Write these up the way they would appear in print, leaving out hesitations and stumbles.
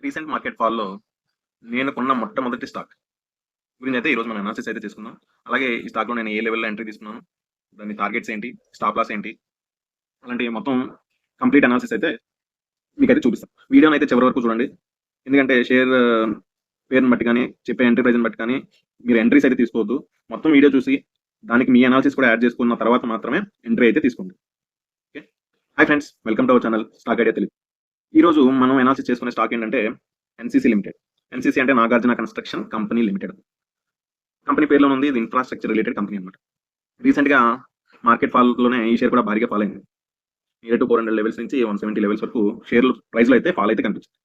Recent market ఫాల్‌లో నేను కొన్న మొట్టమొదటి స్టాక్ గురించయితే ఈరోజు మనం అనాలిసిస్ అయితే చేసుకుందాం. అలాగే ఈ స్టాక్‌లో నేను ఏ లెవెల్‌లో ఎంట్రీ తీసుకున్నాను, దాని టార్గెట్స్ ఏంటి, స్టాప్ లాస్ ఏంటి, అలాంటి మొత్తం కంప్లీట్ అనాలిసిస్ అయితే మీకైతే చూపిస్తాను. వీడియోనైతే చివరి వరకు చూడండి. ఎందుకంటే షేర్ పేరుని బట్టి గాని, చెప్పే ఎంట్రీ ప్రైస్‌ని బట్టి కానీ మీరు ఎంట్రీస్ అయితే తీసుకోవద్దు. మొత్తం వీడియో చూసి దానికి మీ అనాలిసిస్ కూడా యాడ్ చేసుకున్న తర్వాత మాత్రమే ఎంట్రీ అయితే తీసుకోండి. Okay. Hi friends, welcome to our channel stock idea Telugu. ఈరోజు మనం అనాలిసిస్ చేసుకునే స్టాక్ ఏంటంటే ఎన్‌సీసీ లిమిటెడ్. ఎన్‌సీసీ అంటే Nagarjuna construction company limited. Company పేరులోనే ఉంది. ఇది ఇన్ఫ్రాస్ట్రక్చర్ రిలేటెడ్ కంపెనీ అన్నమాట. రీసెంట్‌గా మార్కెట్ ఫాల్‌లోనే ఈ షేర్ కూడా భారీగా ఫాల్ అయింది. నియర్ టు 400 లెవెల్స్ నుంచి 170 లెవెల్స్ వరకు షేర్లు ప్రైస్‌లో అయితే ఫాల్ అయితే కనిపించింది.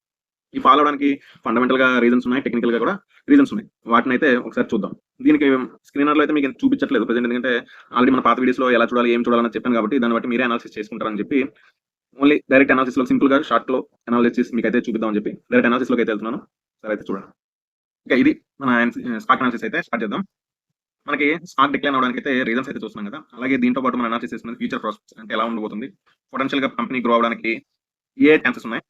ఈ ఫాల్ అవ్వడానికి ఫండమెంటల్‌గా రీజన్స్ ఉన్నాయి. టెక్నికల్‌గా కూడా రీజన్స్ ఉన్నాయి. వాటినైతే ఒకసారి చూద్దాం. దీనికి స్క్రీనర్‌లో అయితే మీకు చూపించట్లేదు ప్రెజెంట్. ఎందుకంటే ఆల్రెడీ మన పాత వీడియోస్‌లో ఎలా చూడాలి, ఏం చూడాలని చెప్పాను కాబట్టి దాన్ని బట్టి మీరే అనాలిసిస్ చేసుకుంటారని చెప్పి ఓన్లీ డైరెక్ట్ అనాలిసిస్‌లో సింపుల్‌గా షార్ట్‌లో అనాలిసిస్ మీకైతే చూపిద్దామని చెప్పి డైరెక్ట్ అనాలిసిస్‌లోకి అయితే వెళ్తున్నాను. సరే అయితే చూడండి. ఓకే. ఇది మన స్టాక్ అనాలిసిస్ అయితే స్టార్ట్ చేద్దాం. మనకి స్టాక్ డిక్లైన్ అవ్వడానికి అయితే రీజన్స్ అయితే చూస్తున్నాం కదా. అలాగే దీంతో పాటు మనం అనాలిసిస్ చేస్తున్నది ఫ్యూచర్ ప్రాస్పెక్ట్స్ అంటే ఎలా ఉండబోతుంది, పొటెన్షియల్‌గా కంపెనీ గ్రో అవ్వడానికి ఏ ఛాన్సెస్ ఉన్నాయి,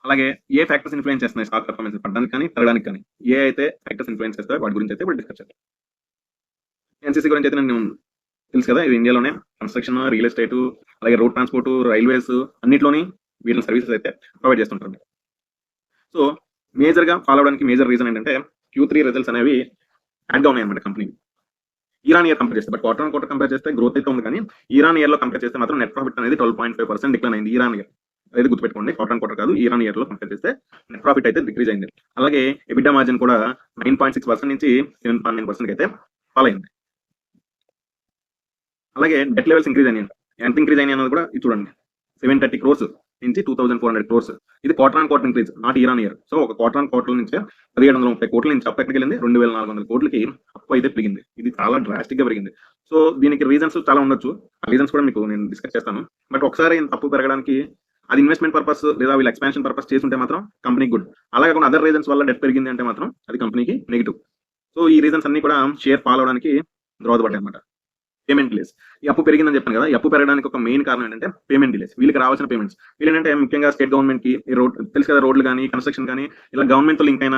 అలాగే ఏ ఫ్యాక్టర్స్ ఇన్‌ఫ్లుయెన్స్ చేస్తున్నాయి స్టాక్ పెర్ఫార్మెన్స్ పడడానికి కానీ, పెరగడానికి కానీ, ఏ అయితే ఫ్యాక్టర్స్ ఇన్‌ఫ్లుయెన్స్ చేస్తాయో వాటి గురించి అయితే ఇప్పుడు డిస్కస్ చేద్దాం. ఎన్‌సీసీ గురించి అయితే నేను తెలుసు కదా. ఇది ఇండియాలోనే కన్‌స్ట్రక్షన్, రియల్ ఎస్టేట్, అలాగే రోడ్ ట్రాన్స్‌పోర్ట్, రైల్వేస్ అన్నిట్లోని వీళ్ళ సర్వీసెస్ అయితే ప్రొవైడ్ చేస్తుంటారు. సో మేజర్‌గా ఫాలో అవ్వడానికి మేజర్ రీజన్ ఏంటంటే Q3 రిజల్ట్స్ అనేవి యాడ్‌గా ఉన్నాయన్నమాట company. Year on year compare చేస్తే, but quarter on quarter compare చేస్తే గ్రోత్ అయితే ఉంది కానీ ఇయర్ ఆన్ ఇయర్ లో కంపేర్ చేస్తే మాత్రం నెట్ ప్రాఫిట్ అనేది 12.5% డిక్లైన్ అయింది ఇయర్ ఆన్ ఇయర్. అదే గుర్తుపెట్టుకోండి, క్వార్టర్ ఆన్ క్వార్టర్ కాదు, ఇయర్ ఆన్ ఇయర్ లో కంపేర్ చేస్తే నెట్ ప్రాఫిట్ అయితే డిక్రీజ్ అయింది. అలాగే ఎబిటా మార్జిన్ కూడా 9.6% నుంచి 7.9% అయితే ఫాల్ అయింది. అలాగే డెట్ లెవెల్స్ ఇంక్రీజ్ అయినాయి. ఎంత ఇంక్రీజ్ అయినాయి అన్నది కూడా ఇది చూడండి. 730 crores నుంచి 2400 crores. ఇది quarter on quarter increase, not year on year. So ఒక క్వార్టర్ ఆన్ క్వార్టర్ నుంచి 1730 కోట్ల నుంచి అప్పు ఎక్కడికి వెళ్ళింది, 2400 కోట్లకి అప్పు అయితే పెరిగింది. ఇది చాలా డ్రాస్టిక్ గా పెరిగింది. సో దీనికి రీజన్స్ చాలా ఉండొచ్చు. ఆ రీజన్స్ కూడా మీకు నేను డిస్కస్ చేస్తాను. బట్ ఒకసారి ఇంత అప్పు పెరగడానికి అది ఇన్వెస్ట్మెంట్ పర్పస్ లేదా వీళ్ళు ఎక్స్పాన్షన్ పర్పస్ చేస్తుంటే మాత్రం కంపెనీ గుడ్. అలాగే కాకుండా అదర్ రీజన్స్ వల్ల డెట్ పెరిగింది అంటే మాత్రం అది కంపెనీకి నెగిటివ్. సో ఈ రీజన్స్ అన్ని కూడా షేర్ ఫాలో అవడానికి దోహదపడ్డాయి అనమాట. Payment delays. ఈ అప్పు పెరిగిందని చెప్పాను కదా. ఈ అప్పు పెరగడానికి ఒక మెయిన్ కారణం ఏంటంటే పేమెంట్ డిలేస్. వీళ్ళకి రావాల్సిన పేమెంట్స్. వీళ్ళేంటంటే ముఖ్యంగా స్టేట్ గవర్నమెంట్ కి ఈ రోడ్ తెలుసు కదా, రోడ్లు కానీ, కన్స్ట్రక్షన్ కానీ ఇలా గవర్నమెంట్ తో లింక్ అయిన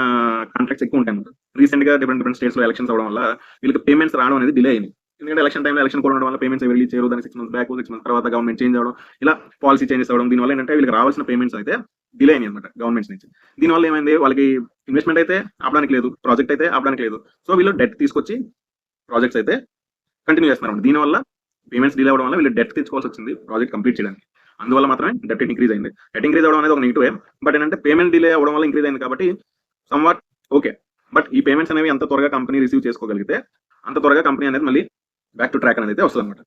కాంట్రాక్ట్స్ ఎక్కువ ఉంటాయి. రీసెంట్ గా డిఫరెంట్ స్టేట్స్ లో ఎలక్షన్స్ అవడం వల్ల వీళ్ళకి పేమెంట్స్ రావడం అనేది డిలే అయింది. ఎందుకంటే ఎలక్షన్ టైంలో ఎలక్షన్ కూడా ఉండడం వల్ల పేమెంట్స్ రిలీజ్ చేయరు. దానికి 6 మంత్స్ బ్యాక్, 6 మంత్స్ తర్వాత గవర్నమెంట్ చేంజ్ అవడం, ఇలా పాలసీ చేంజెస్ అవడం, దీనివల్ల ఏంటంటే వీళ్ళకి రావాల్సిన పేమెంట్స్ అయితే డిలే అయినాయి అనమాట గవర్నమెంట్స్ నుంచి. దీనివల్ల ఏమైంది, వాళ్ళకి ఇన్వెస్ట్మెంట్ అయితే ఆపడానికి లేదు, ప్రాజెక్ట్ అయితే ఆపడానికి లేదు. సో వీళ్ళు డెట్ తీసుకొచ్చి ప్రాజెక్ట్స్ అయితే కంటిన్యూ చేస్తున్నారు. దీనివల్ల పేమెంట్స్ డిలే అవ్వడం వల్ల వీళ్ళు డెట్ తెచ్చుకోవాల్సి వచ్చింది ప్రాజెక్ట్ కంప్లీట్ చేయడానికి. అందువల్ల మాత్రమే డెట్ ఇంక్రీజ్ అయింది. డెట్ ఇంక్రీజ్ అవ్వడం అనేది ఒక నెగిటివ్. బట్ ఏంటంటే పేమెంట్ డిలే అవ్వడం వల్ల ఇంక్రీజ్ అయింది కాబట్టి సమ్వాట్ ఓకే. బట్ ఈ పేమెంట్స్ అనేవి ఎంత త్వరగా కంపెనీ రిసీవ్ చేసుకోగలిగితే అంత త్వరగా కంపెనీ అనేది మళ్ళీ బ్యాక్ టు ట్రాక్ అనేది అయితే వస్తుంది అనమాట.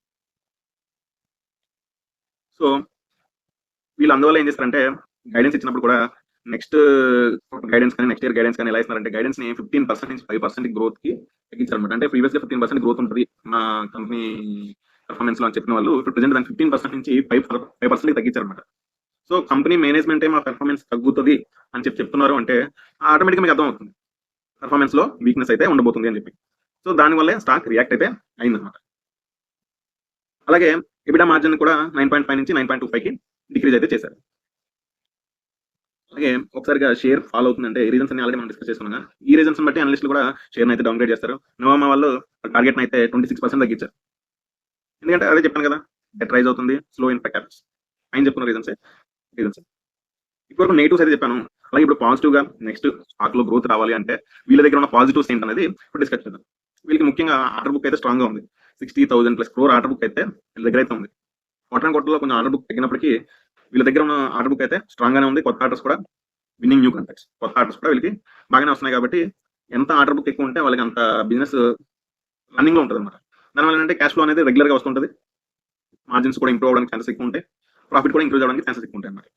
సో వీళ్ళు అందువల్ల ఏం చేస్తారంటే గైడెన్స్ ఇచ్చినప్పుడు కూడా నెక్స్ట్ గైడెన్స్ కానీ నెక్స్ట్ ఇయర్ గైడెన్స్ కానీ ఎలా ఇస్తున్నారంటే గైడెన్స్ ని 15% నుంచి 5% గ్రోత్ కి తగ్గించారనమాట. అంటే ప్రీవియస్ గా 15% గ్రోత్ ఉంటుంది మా కంపెనీ పర్ఫార్మెన్స్ లో అని చెప్పిన వాళ్ళు ఇప్పుడు ప్రెసెంట్ దాన్ని 15% నుంచి 5% తగ్గించారనమాట. సో కంపెనీ మేనేజ్మెంట్ మా పెర్ఫార్మెన్స్ తగ్గుతుంది అని చెప్తున్నారు అంటే ఆటోమేటిక్గా మీకు అర్థం అవుతుంది పర్ఫార్మెన్స్ లో వీక్నెస్ అయితే ఉండబోతుంది అని చెప్పి. సో దానివల్లే స్టాక్ రియాక్ట్ అయితే అయిందనమాట. అలాగే ఎబిటా మార్జిన్ కూడా 9.5 నుంచి 9.25 కి డిక్రీజ్ అయితే చేశారు. అలాగే ఒకసారిగా షేర్ ఫాలో అవుతుందంటే రీజన్స్ అన్ని ఆల్రెడీ మనం డిస్కస్ చేసుకున్నాం. ఈ రీజన్స్ బట్టి అనలిస్టులు కూడా షేర్ అయితే డౌన్గ్రేడ్ చేస్తారు. నోవామా వాళ్ళు టార్గెట్ అయితే 26% తగ్గించారు. ఎందుకంటే అదే చెప్పాను కదా, డెట్ రైజ్ అవుతుంది, స్లో ఇన్ఫెక్ట్ హ్యాపెన్స్. ఆయన చెప్పుకున్న రీజన్స్ ఇప్పుడు నెగిటివ్స్ అయితే చెప్పాను. అలాగే ఇప్పుడు పాజిటివ్ గా నెక్స్ట్ స్టాక్ లో గ్రోత్ రావాలి అంటే వీళ్ళ దగ్గర ఉన్న పాజిటివ్స్ ఏంటనేది ఇప్పుడు డిస్కస్ చేద్దాం. వీళ్ళకి ముఖ్యంగా ఆర్డర్ బుక్ అయితే స్ట్రాంగ్ గా ఉంది. 60,000+ crore ఆర్డర్ బుక్ అయితే వీళ్ళ దగ్గర అయితే ఉంది. క్వార్టర్ క్వార్టర్లో కొంచెం ఆర్డర్ బుక్ తగ్గినప్పటికీ వీళ్ళ దగ్గర ఉన్న ఆర్డర్ బుక్ అయితే స్ట్రాంగ్ గానే ఉంది. కొత్త ఆర్డర్స్ కూడా విన్నింగ్ న్యూ కాంట్రాక్ట్స్, కొత్త ఆర్డర్స్ కూడా వీళ్ళకి బాగానే వస్తున్నాయి కాబట్టి ఎంత ఆర్డర్ బుక్ ఎక్కువ ఉంటే వాళ్ళకి అంత బిజినెస్ రన్నింగ్ లో ఉంటుంది అనమాట. దానివల్ల ఏంటంటే క్యాష్ ఫ్లో అనేది రెగ్యులర్ గా వస్తుంటుంది. మార్జిన్స్ కూడా ఇంప్రూవ్ అవడానికి ఛాన్సెస్ ఎక్కువ ఉంటాయి. ప్రాఫిట్ కూడా ఇంక్రీజ్ అవడానికి ఛాన్సెస్ ఎక్కువ ఉంటాయి అన్నమాట.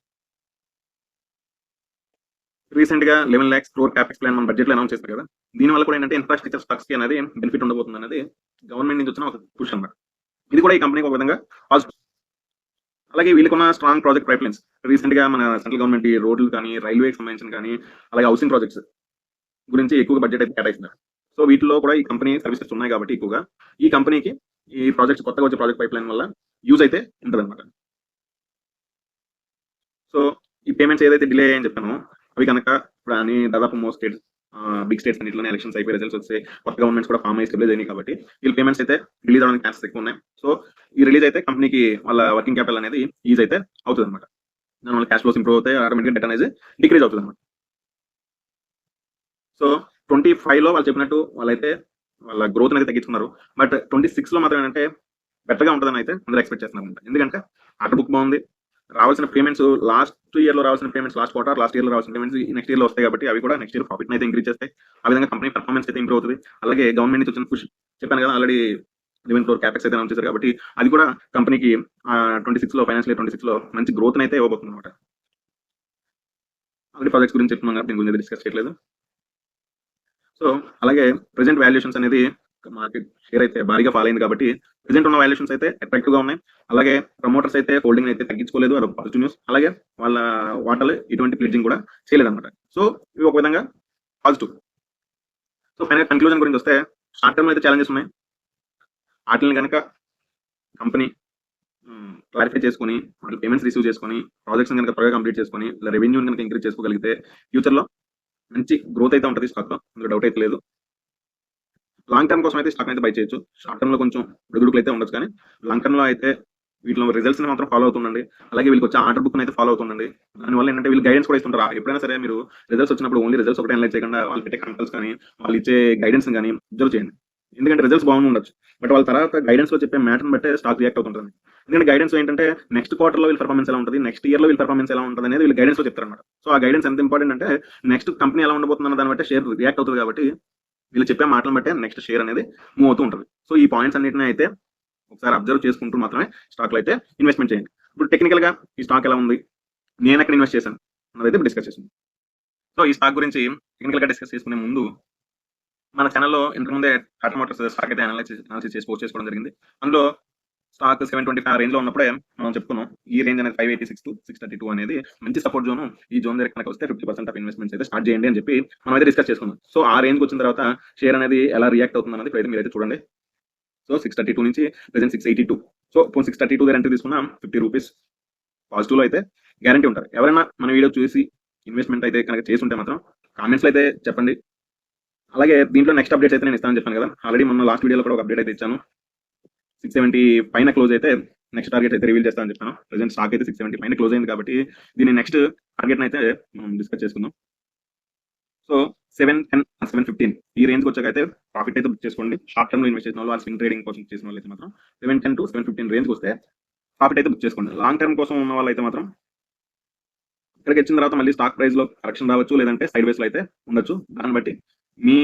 రీసెంట్ గా 11 lakhs crore క్యాపెక్స్ ప్లాన్ మన బడ్జెట్ లో అనౌన్స్ చేస్తారు కదా. దీనివల్ల కూడా ఏంటంటే ఇన్ఫ్రాస్ట్రక్చర్ స్టాక్స్ కి అనేది బెనిఫిట్ ఉండబోతుంది అనేది గవర్నమెంట్ నుంచి వచ్చిన ఒక పుష్ అన్నమాట. ఇది కూడా ఈ కంపెనీకి ఒక విధంగా పాజిటివ్. అలాగే వీళ్ళకున్న స్ట్రాంగ్ ప్రాజెక్ట్ పైప్లైన్స్ రీసెంట్ గా మన సెంట్రల్ గవర్నమెంట్ రోడ్లు కానీ, రైల్వేకి సంబంధించిన కానీ, అలాగే హౌసింగ్ ప్రాజెక్ట్స్ గురించి ఎక్కువగా బడ్జెట్ అయితే కేటాయిస్తున్నారు. సో వీటిలో కూడా ఈ కంపెనీ సర్వీసెస్ ఉన్నాయి కాబట్టి ఎక్కువగా ఈ కంపెనీకి ఈ ప్రాజెక్ట్స్ కొత్తగా వచ్చే ప్రాజెక్ట్ పైప్లైన్ వల్ల యూజ్ అయితే ఉంటుంది అనమాట. సో ఈ పేమెంట్స్ ఏదైతే డిలే అయ్యాయని చెప్పానో అవి కనుక ఇప్పుడు అని దాదాపు మోస్ట్ స్టేట్స్ బిగ్ స్టేట్స్ అన్నింటిలోనే ఎలక్షన్స్ అయిపోయి రిజల్ట్స్ వస్తే కొత్త గవర్నమెంట్స్ కూడా ఫామ్ అయ్యి స్టెబిలైజ్ అయినాయి కాబట్టి వీళ్ళ పేమెంట్స్ అయితే రిలీజ్ అవడానికి ఛాన్సెస్ ఎక్కువ ఉన్నాయి. సో ఈ రిలీజ్ అయితే కంపెనీకి వాళ్ళ వర్కింగ్ క్యాపిటల్ అనేది ఈజ్ అయితే అవుతుంది అనమాట. దానివల్ల క్యాష్ ఫ్లోస్ ఇంప్రూవ్ అవుతాయి, ఆటోమేటిక్గా డెట్ అనేది డిక్రీజ్ అవుతుంది అనమాట. సో 25లో వాళ్ళు చెప్పినట్టు వాళ్ళైతే వాళ్ళ గ్రోత్ అనేది తగ్గించుకున్నారు. బట్ 26లో మాత్రం ఏంటంటే బెటర్గా ఉంటుందని అయితే అందరూ ఎక్స్పెక్ట్ చేస్తున్నారు. ఎందుకంటే ఆర్డర్ బుక్ బాగుంది, రావాల్సిన పేమెంట్స్ లాస్ట్ ఇయర్లో రావాల్సిన పేమెంట్స్ లాస్ట్ క్వార్టర్ లాస్ట్ ఇయర్లో రావాల్సిన పేమెంట్స్ నెక్స్ట్ ఇయర్లో వస్తాయి కాబట్టి అవి కూడా నెక్స్ట్ ఇయర్ ప్రాఫిట్ అయితే ఇంక్రీజ్ చేస్తాయి. ఆ విధంగా కంపెనీ పర్ఫార్మెన్స్ అయితే ఇంప్రూవ్ అవుతుంది. అలాగే గవర్నమెంట్ నుంచి వచ్చిన పుష్ చెప్పాను కదా ఆల్రెడీ లెవెన్ ఫ్లోర్ క్యాపెక్స్ అయితే అనౌన్స్ చేశారు కాబట్టి అది కూడా కంపెనీకి 26లో ఫైనాన్షియల్ ఇయర్ 26లో మంచి గ్రోత్ అయితే ఇవ్వబోతుంది అనమాట. ఆల్రెడీ ప్రాజెక్ట్స్ గురించి చెప్తున్నాం కాబట్టి దీని గురించి డిస్కస్ చేయట్లేదు. సో అలాగే ప్రెసెంట్ వాల్యుయేషన్స్ అనేది మార్కెట్ షేర్ అయితే భారీగా ఫాల్ అయింది కాబట్టి ప్రెసెంట్ ఉన్న వాల్యుయేషన్స్ అయితే అట్రాక్టివ్ గా ఉన్నాయి. అలాగే ప్రమోటర్స్ అయితే హోల్డింగ్ అయితే తగ్గించుకోలేదు, అది పాజిటివ్ న్యూస్. అలాగే వాళ్ళ వాటాలు ఎటువంటి ప్లిడ్జింగ్ కూడా చేయలేదు అనమాట. సో ఇవి ఒక విధంగా పాజిటివ్. సో ఫైనల్ కన్క్లూజన్ గురించి వస్తే షార్ట్ టర్మ్ అయితే ఛాలెంజెస్ ఉన్నాయి. వాటిని కనుక కంపెనీ క్లారిఫై చేసుకుని వాళ్ళ పేమెంట్స్ రిసీవ్ చేసుకుని ప్రాజెక్ట్స్ కనుక త్వరగా కంప్లీట్ చేసుకుని రెవెన్యూ కనుక ఇంక్రీజ్ చేసుకోగలిగితే ఫ్యూచర్లో మంచి గ్రోత్ అయితే ఉంటుంది స్టాక్ లో, అందులో డౌట్ అయితే లేదు. లాంగ్ టర్మ్ కోసం అయితే స్టాక్ అయితే బై చేయొచ్చు. షార్ట్ టర్మ్ లో కొంచెం విడుదలకు అయితే ఉండొచ్చు, కానీ లాంగ్ టర్మ్ లో అయితే వీటిలో రిజల్ట్స్ మాత్రం ఫాలో అవుతుండండి. అలాగే వీళ్ళకి వచ్చే ఆర్డర్ బుక్ అయితే ఫాలో అవుతుండండి. దానివల్ల ఏంటంటే వీళ్ళు గైడెన్స్ కూడా ఇస్తుంటారు. ఎప్పుడైనా సరే మీరు రిజల్ట్స్ వచ్చినప్పుడు ఓన్లీ రిజల్ట్స్ ఒకటే అనలైజ్ చేయకుండా వాళ్ళు పెట్టే కంపల్స్ కానీ వాళ్ళు ఇచ్చే గైడెన్స్ కానీ అబ్జర్వ్ చేయండి. ఎందుకంటే రిజల్ట్స్ బాగుండి ఉండొచ్చు, బట్ వాళ్ళ తర్వాత గైడెన్స్ లో చెప్పే మ్యాటర్ని బట్టే స్టాక్ రియాక్ట్ అవుతుంటుంది. ఎందుకంటే గైడెన్స్ ఏంటంటే నెక్స్ట్ క్వార్టర్ లో వీళ్ళ పర్ఫార్మెన్స్ ఎలా ఉంటుంది, నెక్స్ట్ ఇయర్ లో వీళ్ళ పర్ఫార్మెన్స్ ఎలా ఉంటుంది అనేది వీళ్ళు గైడెన్స్ లో చెప్తారన్నమాట. సో ఆ గైడెన్స్ ఎంత ఇంపార్టెంట్ అంటే నెక్స్ట్ కంపెనీ ఎలా ఉండబోతుందన్న దాన్ని బట్టి షేర్ రియాక్ట్ అవుతుంది. కాబట్టి వీళ్ళు చెప్పే మాటలను బట్టే నెక్స్ట్ షేర్ అనేది మూవ్ అవుతూ ఉంటుంది. సో ఈ పాయింట్స్ అన్నింటినీ అయితే ఒకసారి అబ్జర్వ్ చేసుకుంటూ మాత్రమే స్టాక్ లో అయితే ఇన్వెస్ట్మెంట్ చేయండి. ఇప్పుడు టెక్నికల్ గా ఈ స్టాక్ ఎలా ఉంది, నేను ఎక్కడ ఇన్వెస్ట్ చేశాను అన్నదైతే డిస్కస్ చేసింది. సో ఈ స్టాక్ గురించి టెక్నికల్ గా డిస్కస్ చేసుకునే ముందు మన ఛానల్లో ఇంతకుముందే టాటా మోటార్స్ స్టాక్ అయితే అనాలిసిస్ చేసి పోస్ట్ చేసుకోవడం జరిగింది. అందులో స్టాక్ 725 రేంజ్ లో ఉన్నప్పుడే మనం చెప్పుకున్నాం ఈ రేంజ్ అనేది 586 to 632 అనేది మంచి సపోర్ట్ జోన్. ఈ జోన్ దగ్గర కనుక వస్తే 50% ఆఫ్ ఇన్వెస్ట్మెంట్స్ అయితే స్టార్ట్ చేయండి అని చెప్పి మనం అయితే డిస్కస్ చేసుకున్నాం. సో ఆ రేంజ్ వచ్చిన తర్వాత షేర్ అనేది ఎలా రియాక్ట్ అవుతుంది అనేది అయితే మీరైతే చూడండి. సో 632 నుంచి ప్రెసెంట్ 682. సో ఇప్పుడు 632 దగ్గర ఎంట్రీ తీసుకున్నా 50 రూపీస్ పాజిటివ్ లో అయితే గ్యారంటీ ఉంటారు. ఎవరైనా మన వీడియో చూసి ఇన్వెస్ట్మెంట్ అయితే కనుక చేసి ఉంటే మాత్రం కామెంట్స్ లో అయితే చెప్పండి. అలాగే దీంట్లో నెక్స్ట్ అప్డేట్స్ అయితే నేను ఇస్తానని చెప్పాను కదా, ఆల్రెడీ మొన్న లాస్ట్ వీడియోలో కూడా ఒక అప్డేట్ అయితే ఇచ్చాను. 670 పైన క్లోజ్ అయితే నెక్స్ట్ టార్గెట్ అయితే రివీల్ చేస్తానని చెప్పాను. ప్రెసెంట్ స్టాక్ అయితే 670 పైన క్లోజ్ అయింది కాబట్టి దీని నెక్స్ట్ టార్గెట్ అయితే మనం డిస్కస్ చేసుకుందాం. సో 710 715 ఈ రేంజ్ వచ్చాక అయితే ప్రాఫిట్ అయితే బుక్ చేసుకోండి. షార్ట్ టర్మ్ లో ఇన్వెస్ట్ చేసిన వాళ్ళు స్వింగ్ ట్రేడింగ్ కోసం చేసిన వాళ్ళు అయితే మాత్రం 710 to 715 రేంజ్ వస్తే ప్రాఫిట్ అయితే బుక్ చేసుకోండి. లాంగ్ టర్మ్ కోసం ఉన్న వాళ్ళు అయితే మాత్రం ఇక్కడికి వచ్చిన తర్వాత మళ్ళీ స్టాక్ ప్రైస్ లో కరెక్షన్ రావచ్చు, లేదంటే సైడ్ వేస్ లో అయితే ఉండొచ్చు. దాన్ని బట్టి మీ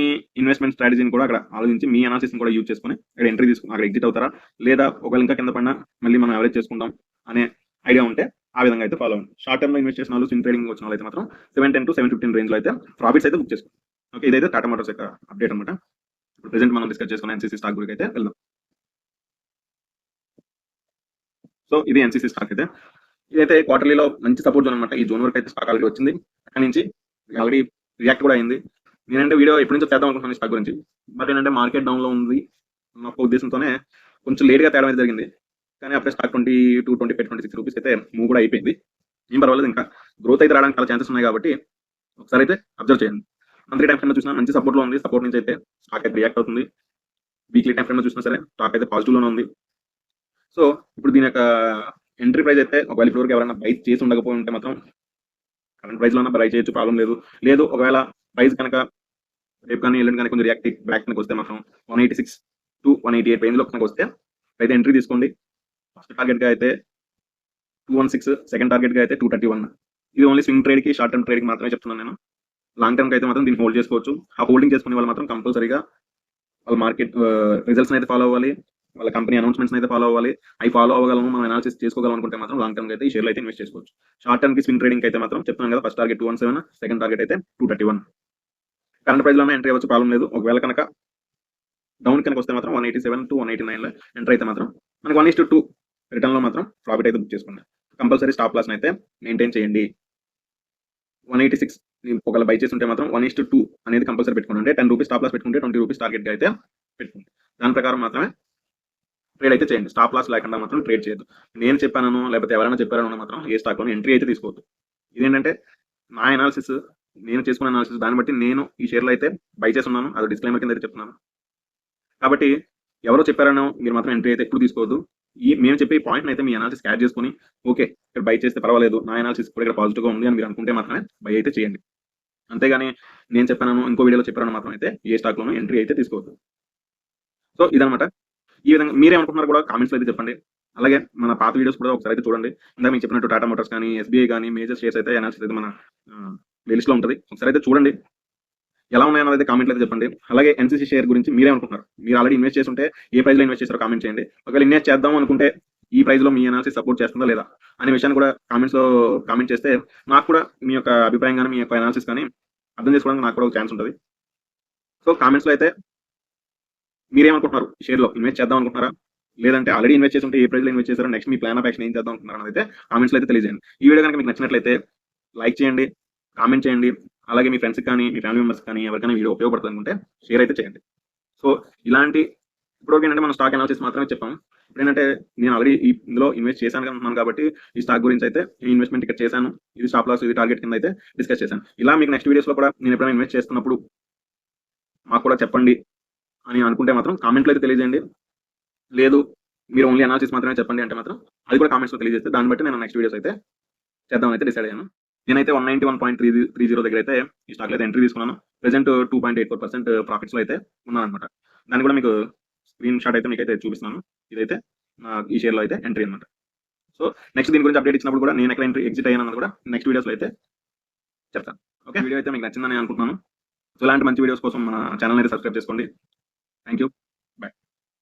ఇన్వెస్ట్మెంట్ స్ట్రాటజీని కూడా అక్కడ ఆలోచించి మీ అనాలిసిస్ కూడా యూజ్ చేసుకుని అక్కడ ఎంట్రీ తీసుకుని అక్కడ ఎగ్జిట్ అవుతారా, లేదా ఒకవేళ ఇంకా కింద పడినా మళ్ళీ మనం ఎవరేజ్ చేసుకుంటాం అనే ఐడియా ఉంటే ఆ విధంగా అయితే ఫాలో అవ్వండి. షార్ట్ టర్మ్ లో ఇన్వెస్ట్ చేసిన వాళ్ళు స్వింగ్ ట్రేడింగ్ వచ్చిన వాళ్ళు అయితే మాత్రం 710 to 715 రేంజ్ లో అయితే ప్రాఫిట్స్ అయితే బుక్ చేసుకోండి. ఓకే, ఇదైతే టాటా మోటార్స్ యొక్క అప్డేట్ అనమాట. ఇప్పుడు ప్రెసెంట్ మనం డిస్కస్ చేసుకున్న ఎన్సీసీ స్టాక్ గురించి అయితే వెళ్దాం. సో ఇది ఎన్సీసీ స్టాక్ అయితే ఇదైతే క్వార్టర్లీలో మంచి సపోర్ట్ జోన్ అనమాట. ఈ జోన్ వరకు అయితే స్టాక్ ఆల్రెడీ వచ్చింది, అక్కడి నుంచి ఆల్రెడీ రియాక్ట్ కూడా అయింది. నేనంటే వీడియో ఎప్పటి నుంచో చేద్దాం అనుకుంటున్నాను స్టాక్ గురించి, బట్ ఏంటంటే మార్కెట్ డౌన్ లో ఉంది ఒక ఉద్దేశంతోనే కొంచెం లేట్ గా తేడా అయితే జరిగింది. కానీ అప్పుడే స్టాక్ 22, 25, 26 రూపీస్ అయితే మూవ్ కూడా అయిపోయింది. ఏం పర్వాలేదు, ఇంకా గ్రోత్ అయితే రావడానికి చాలా ఛాన్సెస్ ఉన్నాయి కాబట్టి ఒకసారి అయితే అబ్జర్వ్ చేయండి. మంత్లీ టైం ఫ్రేమ్ లో చూసినా మంచి సపోర్ట్ లో ఉంది, సపోర్ట్ నుంచి అయితే స్టాక్ అయితే రియాక్ట్ అవుతుంది. వీక్లీ టైం ఫ్రేమ్ లో చూసినా సరే స్టాక్ అయితే పాజిటివ్ లోనే ఉంది. సో ఇప్పుడు దీని యొక్క ఎంట్రీ ప్రైస్ అయితే ఒకవేళ ఇప్పటివరకు ఎవరైనా బై చేసి ఉండకపోయి ఉంటే మాత్రం కరెంట్ ప్రైస్ లోనే బై చేయొచ్చు, ప్రాబ్లం లేదు. లేదు ఒకవేళ ప్రైస్ కనుక రేపు కానీ ఎల్లుండి కానీ కొంచెం రియాక్ట్ బ్యాక్ కనుక వస్తే మాత్రం 186 to 188 రేంజ్ లో కనుక వస్తే అయితే ఎంట్రీ తీసుకోండి. ఫస్ట్ టార్గెట్ గా అయితే 216, సెకండ్ టార్గెట్ గా అయితే 231. ఇది ఓన్లీ స్వింగ్ ట్రేడ్ కి షార్ట్ టర్మ్ ట్రేడ్ కి మాత్రమే చెప్తున్నాను నేను. లాంగ్ టర్మ్ కి అయితే మాత్రం దీన్ని హోల్డ్ చేసుకోవచ్చు. ఆ హోల్డింగ్ చేసుకునే వాళ్ళు మాత్రం కంపల్సరీగా వాళ్ళ మార్కెట్ రిజల్ట్స్ అయితే ఫాలో అవ్వాలి, వాళ్ళ కంపెనీ అనౌన్స్మెంట్స్ అయితే ఫాలో అవ్వాలి. అవి ఫాలో అవ్వగలము, మనం అనాలిసిస్ చేసుకోగలం అనుకుంటే మాత్రం లాంగ్ టర్మ్ అయితే ఈ షేర్లో అయితే ఇన్వెస్ట్ చేసుకోవచ్చు. షార్ట్ టర్మ్ కి స్వింగ్ ట్రేడింగ్ అయితే మాత్రం చెప్తున్నాను కదా, ఫస్ట్ టార్గెట్ 217, సెకండ్ టార్గెట్ అయితే 231. కరెంట్ ప్రైస్ లోనే ఎంట్రీ అవ్వచ్చు, ప్రాబ్లం లేదు. ఒకవేళ కనుక డౌన్ కనుక వస్తే మాత్రం 187 to 189 లో ఎంటర్ అయితే మాత్రం మనకి 1:2 రిటర్న్ లో మాత్రం ప్రాఫిట్ అయితే బుక్ చేసుకోండి. కంపల్సరీ స్టాప్ లాస్ అయితే మెయింటైన్ చేయండి. 186 ఒకవేళ బై చేసి ఉంటే మాత్రం 1:2 అనేది కంపల్సరీ పెట్టుకోండి. అంటే 10 రూపీస్ స్టాప్ లాస్ పెట్టుకుంటే 20 రూపీస్ టార్గెట్ గా అయితే పెట్టుకోండి. దాని ప్రకారం మాత్రమే ట్రేడ్ అయితే చేయండి. స్టాప్ లాస్ లేకుండా మాత్రం ట్రేడ్ చేయొద్దు. నేను చెప్పాను లేకపోతే ఎవరైనా చెప్పారనో మాత్రం ఏ స్టాక్ లో ఎంట్రీ అయితే తీసుకోవద్దు. ఇదేంటంటే నా అనాలిసిస్, నేను చేసుకున్న అనాలిసిస్ దాన్ని బట్టి నేను ఈ షేర్‌లో అయితే బై చేసున్నాను. అది డిస్క్లైమర్ కింద అయితే చెప్తున్నాను. కాబట్టి ఎవరో చెప్పారనో మీరు మాత్రం ఎంట్రీ అయితే ఎప్పుడు తీసుకోవద్దు. మేము చెప్పే ఈ పాయింట్‌ని అయితే మీ అనాలిసిస్‌కి యాడ్ చేసుకొని, ఓకే. ఇక్కడ బై చేస్తే పర్వాలేదు. నా అనాలిసిస్ కూడా ఇక్కడ పాజిటివ్‌గా ఉంది అని మీరు అనుకుంటే మాత్రమే బై అయితే చేయండి. అంతేగాని నేను చెప్పానను, ఇంకో వీడియోలో చెప్పారని మాత్రం అయితే ఏ స్టాక్‌లోనూ ఎంట్రీ అయితే తీసుకోవద్దు. సో ఇదనమాట. ఈ విధంగా మీరేమనుకుంటున్నారో కూడా కామెంట్స్‌లో అయితే చెప్పండి. అలాగే మన పాత వీడియోస్ కూడా ఒకసారి అయితే చూడండి. ఇందాక మీకు చెప్పినట్టు టాటా మోటార్స్ కానీ, ఎస్‌బీఐ గానీ, మేజర్ షేర్స్ అయితే అనాలిసిస్ అయితే మన ప్లేలిస్ట్‌లో ఉంటది. ఒకసారి అయితే చూడండి. ఎలా ఉన్నాయన్నది అయితే కామెంట్‌లో అయితే చెప్పండి. అలాగే ఎన్‌సీసీ షేర్ గురించి మీరేమనుకుంటున్నారు? మీరు ఆల్రెడీ ఇన్వెస్ట్ చేసుంటే ఏ ప్రైస్‌లో ఇన్వెస్ట్ చేశారో కామెంట్ చేయండి. ఒకవేళ ఇన్వెస్ట్ చేద్దాం అనుకుంటే ఈ ప్రైస్‌లో మీ అనాలిసిస్ సపోర్ట్ చేస్తుందా లేదా? అనే విషయాన్ని కూడా కామెంట్స్‌లో కామెంట్ చేస్తే నాకు కూడా మీ యొక్క అభిప్రాయం గాని, మీ యొక్క అనాలిసిస్ కానీ అర్థం చేసుకోవడానికి నాకు కూడా ఒక ఛాన్స్ ఉంటది. సో కామెంట్స్‌లో అయితే మీరేమనుకుంటున్నారు? ఈ షేర్‌లో ఇన్వెస్ట్ చేద్దాం అనుకుంటున్నారా? లేదంటే ఆల్రెడీ ఇన్వెస్ట్ చేసుంటే ఏ ప్రైస్‌లో ఇన్వెస్ట్ చేశారో next me plan of action ఏం చేద్దాం అనుకుంటున్నారో కామెంట్స్‌లో అయితే తెలియజేయండి. ఈ వీడియో గనుక మీకు నచ్చినట్లయితే లైక్ చేయండి, కామెంట్ చేయండి. అలాగే మీ ఫ్రెండ్స్‌కి కానీ, మీ ఫ్యామిలీ మెంబర్స్‌కి కానీ ఎవరికైనా వీడియో ఉపయోగపడుతుంది అనుకుంటే షేర్ అయితే చేయండి. సో ఇలాంటి ఇప్పటివరకు ఏంటంటే మనం స్టాక్ అనాలిసిస్ మాత్రమే చెప్పాము. ఇప్పుడేంటంటే నేను ఆల్రెడీ ఇందులో ఇన్వెస్ట్ చేశాను అంటున్నాను కాబట్టి ఈ స్టాక్ గురించి అయితే ఈ ఇన్వెస్ట్‌మెంట్ ఇక్కడ చేశాను. ఇది స్టాప్ లాస్, ఇది టార్గెట్ కింద అయితే డిస్కస్ చేశాను. ఇలా మీకు నెక్స్ట్ వీడియోస్‌లో కూడా నేను ఎప్పుడైనా ఇన్వెస్ట్ చేస్తున్నప్పుడు మాకు కూడా చెప్పండి అని అనుకుంటే మాత్రం కామెంట్‌లో అయితే తెలియజేయండి. లేదు మీరు ఓన్లీ అనాలిసిస్ మాత్రమే చెప్పండి అంటే మాత్రం అది కూడా కామెంట్స్‌లో తెలియజేస్తే దాన్ని బట్టి నేను నెక్స్ట్ వీడియోస్ అయితే చేద్దామని అయితే డిసైడ్ అయ్యాను. నేనైతే 191.30 దగ్గర అయితే ఈ స్టాక్‌లో అయితే ఎంట్రీ తీసుకున్నాను. ప్రెజెంట్ 2.84% ప్రాఫిట్స్‌లో అయితే ఉన్నానన్నమాట. దాన్ని కూడా మీకు స్క్రీన్ షాట్ అయితే మీకైతే చూపిస్తున్నాను. ఇదైతే ఈ షేర్‌లో అయితే ఎంట్రీ అన్నమాట. సో నెక్స్ట్ దీని గురించి అప్డేట్ ఇచ్చినప్పుడు కూడా నేను ఎక్కడ ఎంట్రీ ఎగ్జిట్ అయ్యానన్నది కూడా నెక్స్ట్ వీడియోస్‌లో అయితే చెప్తాను. ఓకే. వీడియో అయితే మీకు నచ్చిందని అనుకుంటున్నాను. సో ఇలాంటి మంచి వీడియోస్ కోసం మన ఛానెల్‌ని అయితే సబ్స్క్రైబ్ చేసుకోండి. Thank you.